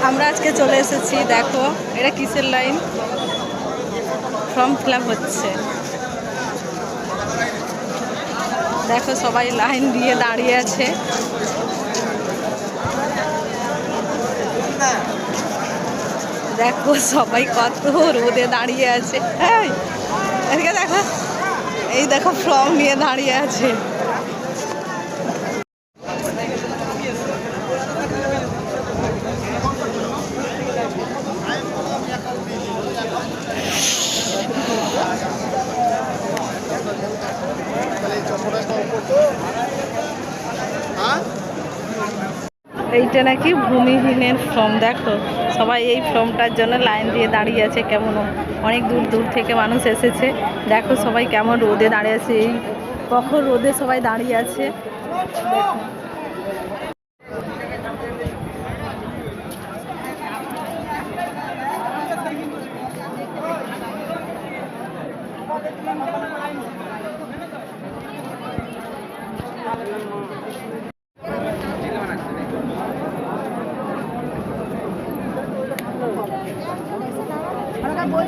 আমরা আজকে চলে এসেছি, দেখো এটা কিসের লাইন, ফর্ম ফিল আপ হচ্ছে। দেখো সবাই লাইন দিয়ে দাঁড়িয়ে আছে। দেখো সবাই কত রোদে দাঁড়িয়ে আছে। এদিকে দেখো, এই দেখো ফর্ম নিয়ে দাঁড়িয়ে আছে। এইটা নাকি ভূমিহীনের ফর্ম। দেখো সবাই এই ফর্মটার জন্য লাইন দিয়ে দাঁড়িয়ে আছে। কেমন অনেক দূর দূর থেকে মানুষ এসেছে। দেখো সবাই কেমন রোদে দাঁড়িয়ে আছে, এই কখন রোদে সবাই দাঁড়িয়ে আছে। দেখো